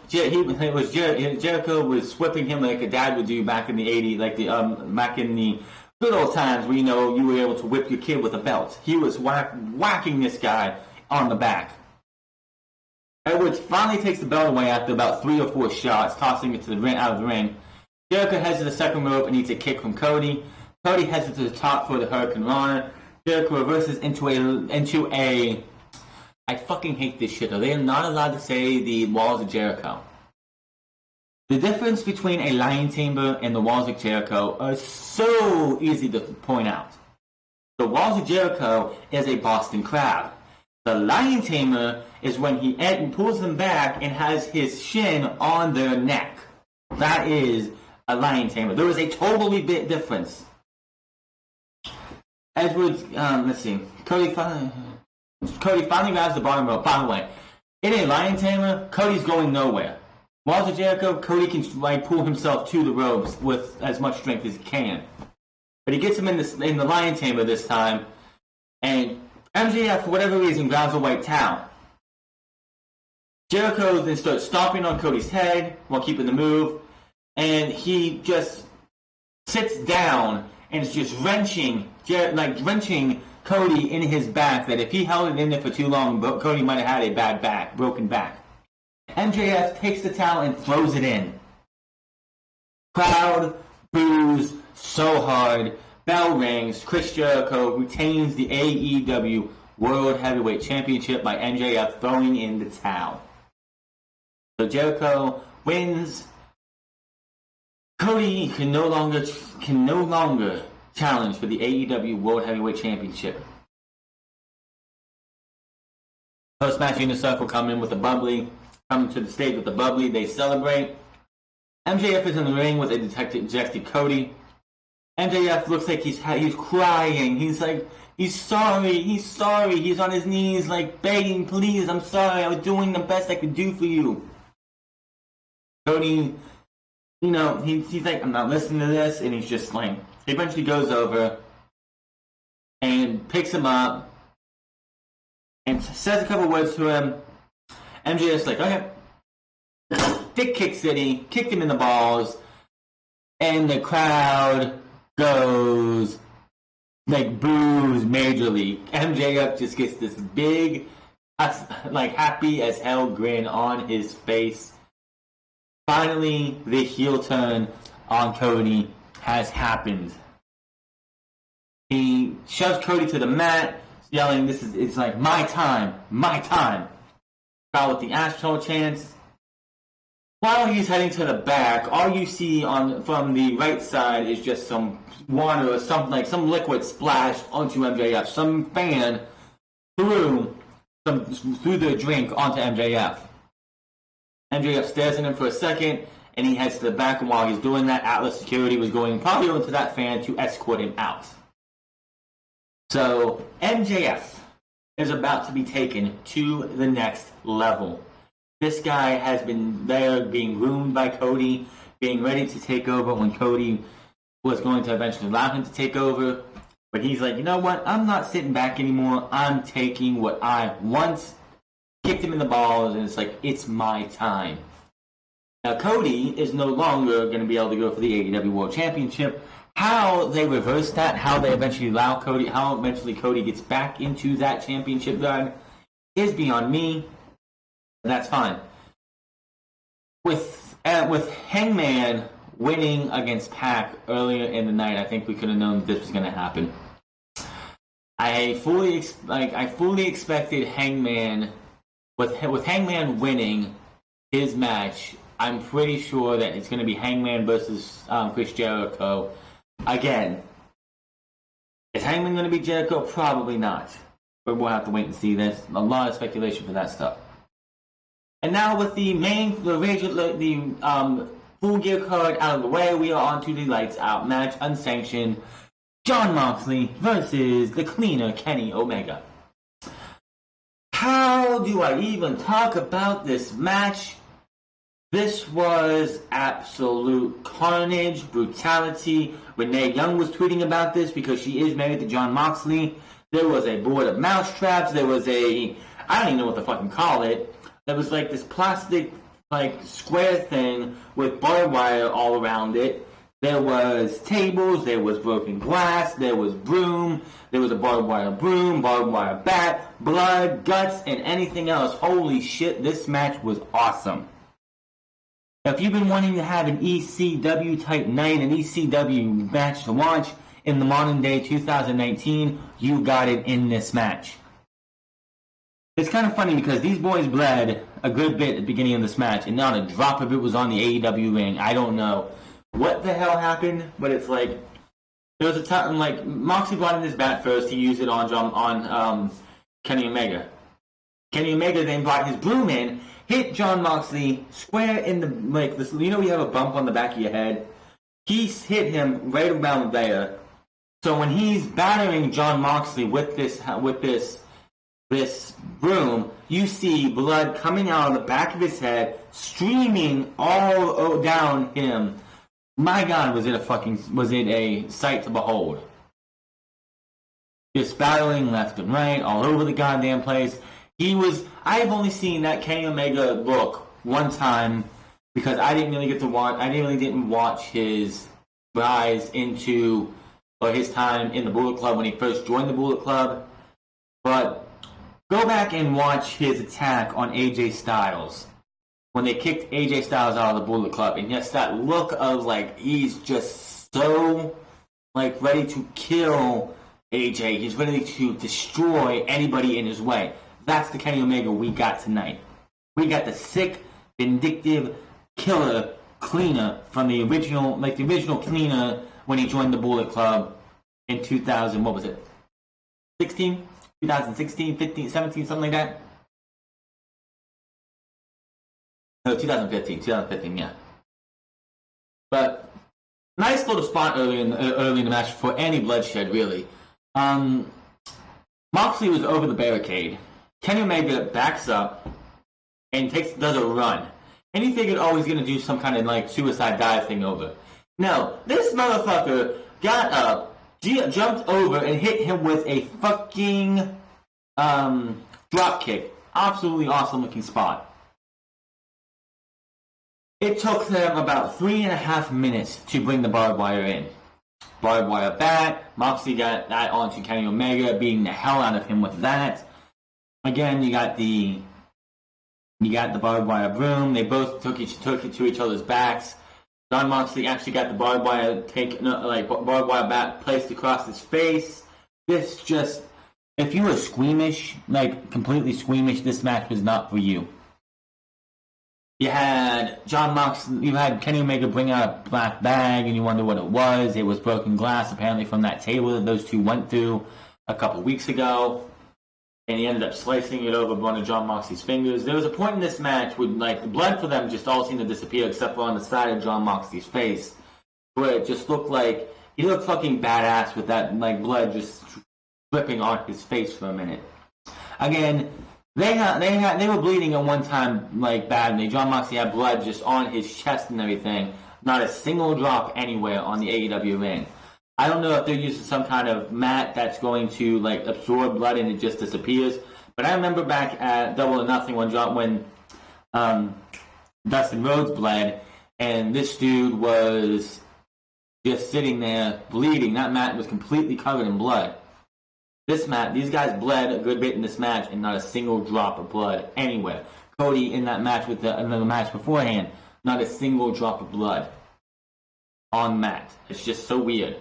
Jericho was whipping him like a dad would do back in the 80s, back in the good old times where you were able to whip your kid with a belt. He was whacking this guy on the back. Edwards finally takes the belt away after about 3 or 4 shots, tossing it out of the ring. Jericho heads to the second rope and needs a kick from Cody. Cody heads to the top for the Hurricane Rana. Jericho reverses into a I fucking hate this shit. They are not allowed to say the Walls of Jericho. The difference between a Lion Tamer and the Walls of Jericho are so easy to point out. The Walls of Jericho is a Boston Crab. The Lion Tamer is when he pulls them back and has his shin on their neck. That is a Lion Tamer. There is a totally big difference. Edwards, let's see. Cody finally grabs the bottom rope. By the way, in a Lion Tamer, Cody's going nowhere. Walls of Jericho, Cody can pull himself to the ropes with as much strength as he can. But he gets him in the Lion Tamer this time, and MJF, for whatever reason, grabs a white towel. Jericho then starts stomping on Cody's head while keeping the move, and he just sits down and is just wrenching Cody in his back, that if he held it in there for too long, Cody might have had a broken back. MJF takes the towel and throws it in. Crowd boos so hard. Bell rings. Chris Jericho retains the AEW World Heavyweight Championship by MJF throwing in the towel. So Jericho wins. Cody can no longer challenge for the AEW World Heavyweight Championship. Post-match Inner Circle come to the stage with the bubbly. They celebrate. MJF is in the ring with a dejected Cody. MJF looks like he's crying. He's like, he's sorry. He's on his knees, like begging, please, I'm sorry. I was doing the best I could do for you. Cody, he's like, I'm not listening to this, and he's just like, he eventually goes over and picks him up and says a couple words to him. MJF's like, okay. Dick Kick City, kicked him in the balls, and the crowd goes, boos majorly. MJF just gets this big like happy as hell grin on his face. Finally, the heel turn on Cody has happened. He shoves Cody to the mat, yelling, it's like my time, my time. Foul with the Astro chants. While he's heading to the back, all you see from the right side is just some water or something, like some liquid splashed onto MJF. Some fan threw the drink onto MJF. MJF stares at him for a second, and he heads to the back, and while he's doing that, Atlas Security was going probably over to that fan to escort him out. So, MJF is about to be taken to the next level. This guy has been there being groomed by Cody, being ready to take over when Cody was going to eventually allow him to take over. But he's like, you know what? I'm not sitting back anymore. I'm taking what I once kicked him in the balls, and it's like, it's my time. Now, Cody is no longer going to be able to go for the AEW World Championship. How they reverse that, how they eventually allow Cody, how eventually Cody gets back into that championship run is beyond me. That's fine. With Hangman winning against Pac earlier in the night, I think we could have known this was going to happen. I fully expected Hangman with Hangman winning his match. I'm pretty sure that it's going to be Hangman versus Chris Jericho again. Is Hangman going to be Jericho? Probably not. But we'll have to wait and see. There's a lot of speculation for that stuff. And now with the Full Gear card out of the way, we are on to the Lights Out match, unsanctioned. Jon Moxley versus the cleaner Kenny Omega. How do I even talk about this match? This was absolute carnage, brutality. Renee Young was tweeting about this because she is married to Jon Moxley. There was a board of mousetraps. There was I don't even know what to fucking call it. There was like this plastic, like square thing with barbed wire all around it. There was tables, there was broken glass, there was broom, there was a barbed wire broom, barbed wire bat, blood, guts, and anything else. Holy shit, this match was awesome. Now, if you've been wanting to have an ECW type night, an ECW match to watch in the modern day 2019, you got it in this match. It's kind of funny because these boys bled a good bit at the beginning of this match, and not a drop of it was on the AEW ring. I don't know what the hell happened, but it's like there was a time like Moxley brought in his bat first. He used it on Kenny Omega. Kenny Omega then brought his broom in, hit Jon Moxley square in the this. You know, you have a bump on the back of your head. He hit him right around there. So when he's battering Jon Moxley with this broom, you see blood coming out of the back of his head, streaming all down him. My God, was it a sight to behold? Just battling left and right, all over the goddamn place. I've only seen that Kenny Omega look one time because I didn't really watch his rise into or his time in the Bullet Club when he first joined the Bullet Club. But go back and watch his attack on AJ Styles when they kicked AJ Styles out of the Bullet Club, and just that look of like he's just so like ready to kill AJ. He's ready to destroy anybody in his way. That's the Kenny Omega we got tonight. We got the sick, vindictive, killer, cleaner from the original cleaner when he joined the Bullet Club in 2000. What was it? 2016, 15, 17, something like that. No, 2015, yeah. But nice little spot early in the match for any bloodshed, really. Moxley was over the barricade. Kenny Omega backs up and does a run. And he figured, he's going to do some kind of like suicide dive thing over. No, this motherfucker got up, jumped over, and hit him with a fucking drop kick. Absolutely awesome looking spot. It took them about 3.5 minutes to bring the barbed wire in. Barbed wire bat. Moxley got that onto Kenny Omega, beating the hell out of him with that. again, you got the barbed wire broom. They both took it to each other's backs. Jon Moxley actually got the barbed wire barbed wire bat placed across his face. This just, if you were squeamish, like completely squeamish, this match was not for you. You had Jon Moxley, you had Kenny Omega bring out a black bag, and you wonder what it was. It was broken glass, apparently from that table that those two went through a couple weeks ago. And he ended up slicing it over one of Jon Moxley's fingers. There was a point in this match where, like, the blood for them just all seemed to disappear except for on the side of Jon Moxley's face, where it just looked like he looked fucking badass with that, like, blood just dripping on his face for a minute. Again, they were bleeding at one time, like, badly. Jon Moxley had blood just on his chest and everything. Not a single drop anywhere on the AEW ring. I don't know if they're using some kind of mat that's going to, like, absorb blood and it just disappears. But I remember back at Double or Nothing when Dustin Rhodes bled, and this dude was just sitting there bleeding. That mat was completely covered in blood. These guys bled a good bit in this match, and not a single drop of blood anywhere. Cody in that match with another match beforehand, not a single drop of blood on mat. It's just so weird.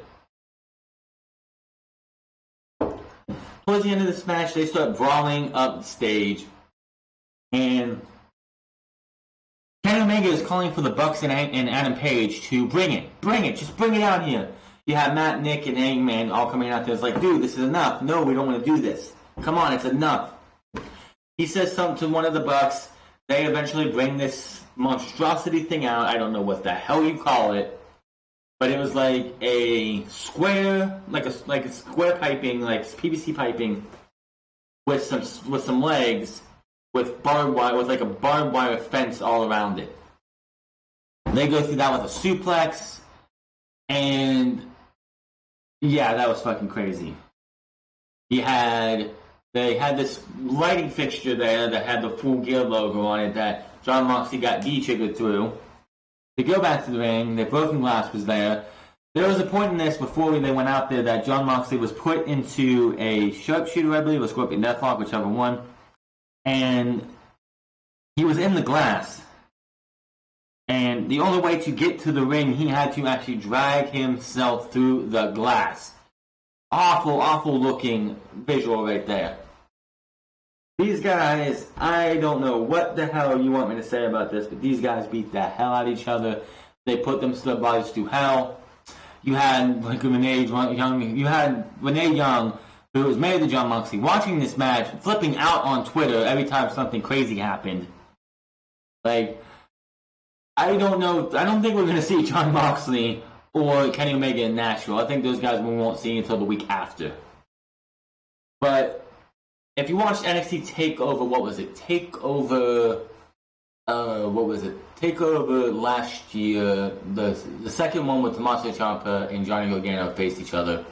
Towards the end of this match, they start brawling up the stage, and Kenny Omega is calling for the Bucks and Adam Page to bring it, just bring it out here. You have Matt, Nick, and Hangman all coming out there. It's like, dude, this is enough. No, we don't want to do this. Come on, it's enough. He says something to one of the Bucks. They eventually bring this monstrosity thing out. I don't know what the hell you call it. But it was like a square, like a square piping, like PVC piping, with some legs, with barbed wire, with like a barbed wire fence all around it. They go through that with a suplex, and yeah, that was fucking crazy. They had this lighting fixture there that had the Full Gear logo on it that Jon Moxley got D-triggered through. They go back to the ring. The broken glass was there. There was a point in this before they went out there that Jon Moxley was put into a sharpshooter, I believe, or Scorpion Deathlock, whichever one. And he was in the glass. And the only way to get to the ring, he had to actually drag himself through the glass. Awful, awful looking visual right there. These guys, I don't know what the hell you want me to say about this, but these guys beat the hell out of each other. They put their bodies through hell. You had like Renee Young, who was married to Jon Moxley, watching this match, flipping out on Twitter every time something crazy happened. Like, I don't know. I don't think we're going to see Jon Moxley or Kenny Omega in Nashville. I think those guys we won't see until the week after. But if you watched NXT TakeOver, what was it? TakeOver last year. The second one with Tommaso Ciampa and Johnny Gargano faced each other.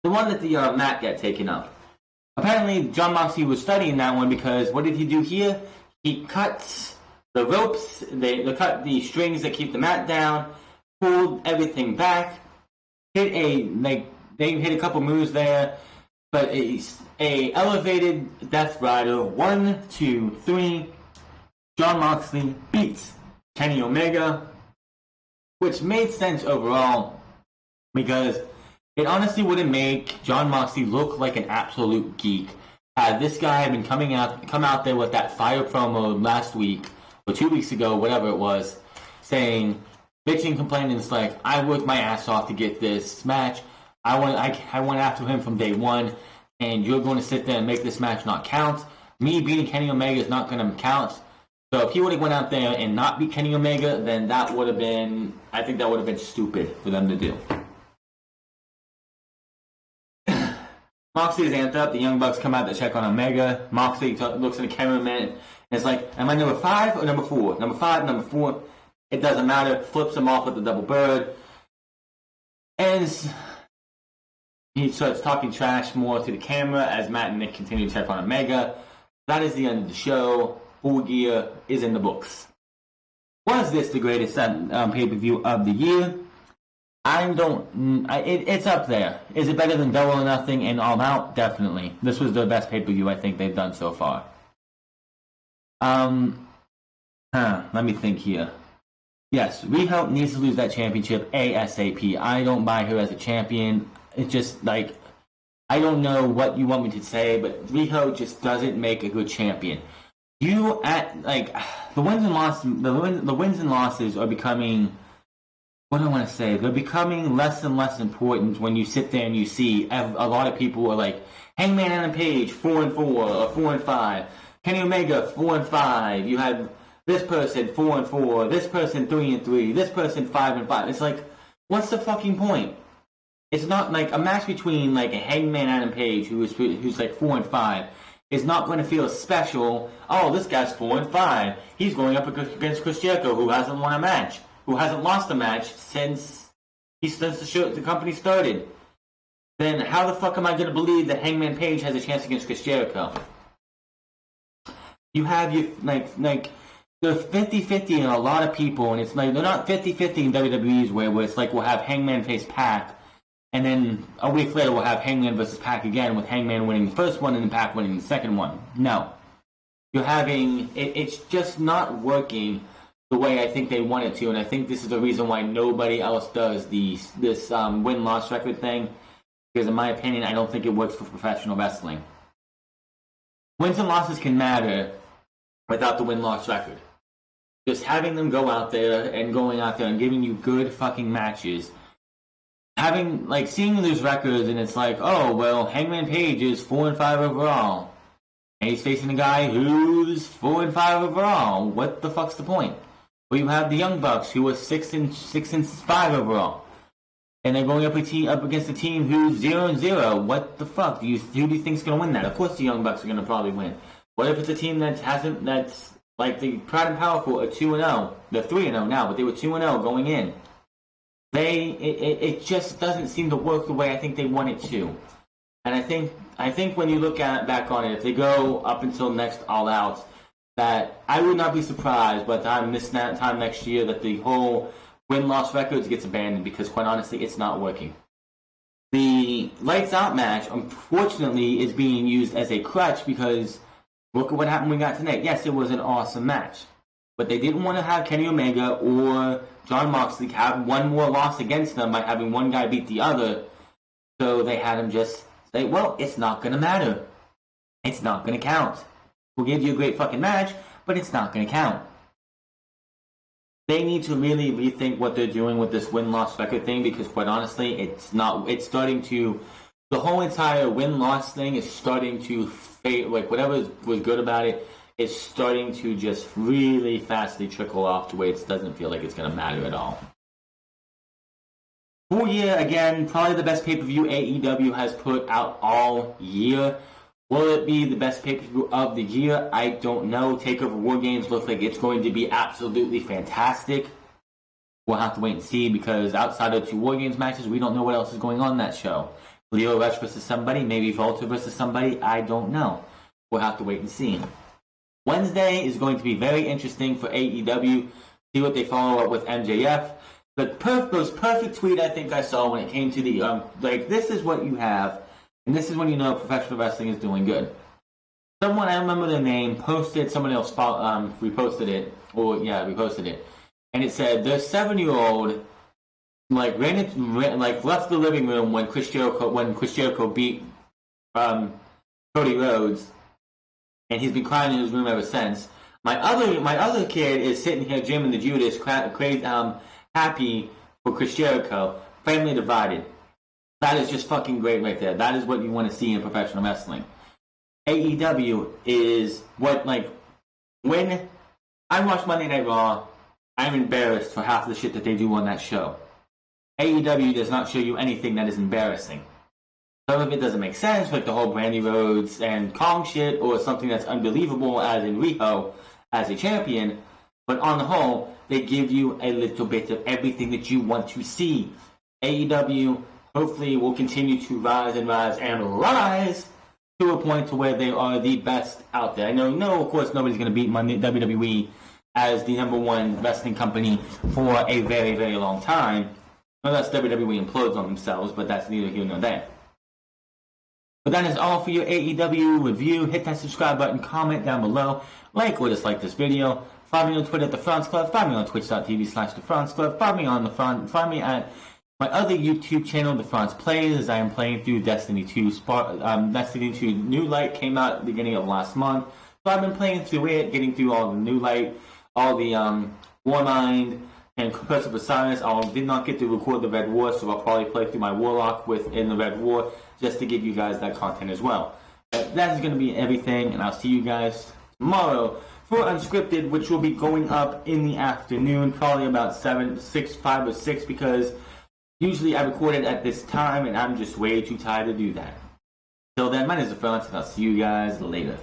The one that the mat got taken up. Apparently, Jon Moxley was studying that one because what did he do here? He cut the ropes. They cut the strings that keep the mat down. Pulled everything back. They hit a couple moves there. But a elevated Death Rider, 1, 2, 3. Jon Moxley beats Kenny Omega, which made sense overall because it honestly would have made Jon Moxley look like an absolute geek had this guy been come out there with that fire promo last week or 2 weeks ago, whatever it was, saying, bitching, complaining, it's like, I worked my ass off to get this match. I went after him from day one, and you're going to sit there and make this match not count. Me beating Kenny Omega is not going to count. So if he would have went out there and not beat Kenny Omega, then I think that would have been stupid for them to do. Moxley is amped up. The Young Bucks come out to check on Omega. Moxley looks at the cameraman and it's like, am I number 5 or number 4? Number 5, number 4. It doesn't matter. Flips him off with the double bird. And he starts talking trash more to the camera as Matt and Nick continue to check on Omega. That is the end of the show. Full Gear is in the books. Was this the greatest pay-per-view of the year? It's up there. Is it better than Double or Nothing and All Out? Definitely. This was the best pay-per-view I think they've done so far. Let me think here. Yes, Riho needs to lose that championship ASAP. I don't buy her as a champion. It's just like, I don't know what you want me to say, but Riho just doesn't make a good champion. You at like the wins and losses are becoming, what do I want to say? They're becoming less and less important when you sit there and you see a lot of people are like Hangman Adam Page 4-4 or 4-5, Kenny Omega 4-5. You had this person 4-4, this person 3-3, this person 5-5. It's like, what's the fucking point? It's not like a match between like a Hangman Adam Page who's like 4-5 is not going to feel special. Oh, this guy's 4-5. He's going up against Chris Jericho, who hasn't won a match, who hasn't lost a match since the company started. Then how the fuck am I going to believe that Hangman Page has a chance against Chris Jericho? You have your like they're 50-50 in a lot of people, and it's like they're not 50-50 in WWE's way, where it's like we'll have Hangman face Pac, and then a week later we'll have Hangman versus Pac again, with Hangman winning the first one and then Pac winning the second one. No. You're having it's just not working the way I think they want it to, and I think this is the reason why nobody else does this win-loss record thing, because in my opinion, I don't think it works for professional wrestling. Wins and losses can matter without the win-loss record. Just having them go out there and going out there and giving you good fucking matches. Having, like, seeing those records and it's like, oh, well, Hangman Page is 4-5 overall. And he's facing a guy who's 4-5 overall. What the fuck's the point? Well, you have the Young Bucks who are 6-5 overall. And they're going up against a team who's 0-0. What the fuck? Who do you think's going to win that? Of course the Young Bucks are going to probably win. What if it's a team that's like the Proud and Powerful are 2-0. They're 3-0 now, but they were 2-0 going in. It just doesn't seem to work the way I think they want it to. And I think when you look back on it, if they go up until next All Out, that I would not be surprised by the time next year that the whole win-loss records gets abandoned, because quite honestly, it's not working. The Lights Out match, unfortunately, is being used as a crutch because look at what happened we got tonight. Yes, it was an awesome match. But they didn't want to have Kenny Omega or Jon Moxley have one more loss against them by having one guy beat the other. So they had him just say, well, it's not going to matter. It's not going to count. We'll give you a great fucking match, but it's not going to count. They need to really rethink what they're doing with this win-loss record thing, because quite honestly, it's starting to, the whole entire win-loss thing is starting to fade, like whatever was good about it is starting to just really fastly trickle off to where it doesn't feel like it's going to matter at all. Full Gear, again, probably the best pay-per-view AEW has put out all year. Will it be the best pay-per-view of the year? I don't know. TakeOver War Games looks like it's going to be absolutely fantastic. We'll have to wait and see, because outside of 2 War Games matches, we don't know what else is going on in that show. Leo Rush versus somebody, maybe Volta versus somebody, I don't know. We'll have to wait and see. Wednesday is going to be very interesting for AEW. See what they follow up with MJF. The most perfect tweet I think I saw when it came to the, this is what you have, and this is when you know professional wrestling is doing good. Someone, I remember their name, posted, someone else reposted it, and it said, their 7-year-old, left the living room when Chris Jericho beat Cody Rhodes, and he's been crying in his room ever since. My other kid is sitting here, Jim and the Judas, happy for Chris Jericho. Family divided. That is just fucking great right there. That is what you want to see in professional wrestling. AEW is what, when I watch Monday Night Raw, I'm embarrassed for half the shit that they do on that show. AEW does not show you anything that is embarrassing. Some of it doesn't make sense, like the whole Brandy Rhodes and Kong shit, or something that's unbelievable, as in Riho as a champion. But on the whole, they give you a little bit of everything that you want to see. AEW hopefully will continue to rise and rise and rise to a point to where they are the best out there. I know, of course, nobody's going to beat WWE as the #1 wrestling company for a very, very long time, unless WWE implodes on themselves, but that's neither here nor there. But that is all for your AEW review. Hit that subscribe button, comment down below, like or dislike this video. Follow me on Twitter at The France Club. Follow me on twitch.tv/The France Club. Follow me on the front. Follow me at my other YouTube channel, The France Plays, as I am playing through Destiny 2. Destiny 2 New Light came out at the beginning of last month. So I've been playing through it, getting through all the New Light, all the Warmind, and Curse of Osiris. I did not get to record the Red War, so I'll probably play through my Warlock within the Red War, just to give you guys that content as well. But that is going to be everything, and I'll see you guys tomorrow for Unscripted, which will be going up in the afternoon, probably about 5 or 6, because usually I record it at this time, and I'm just way too tired to do that. Till then, my name is The France, and I'll see you guys later.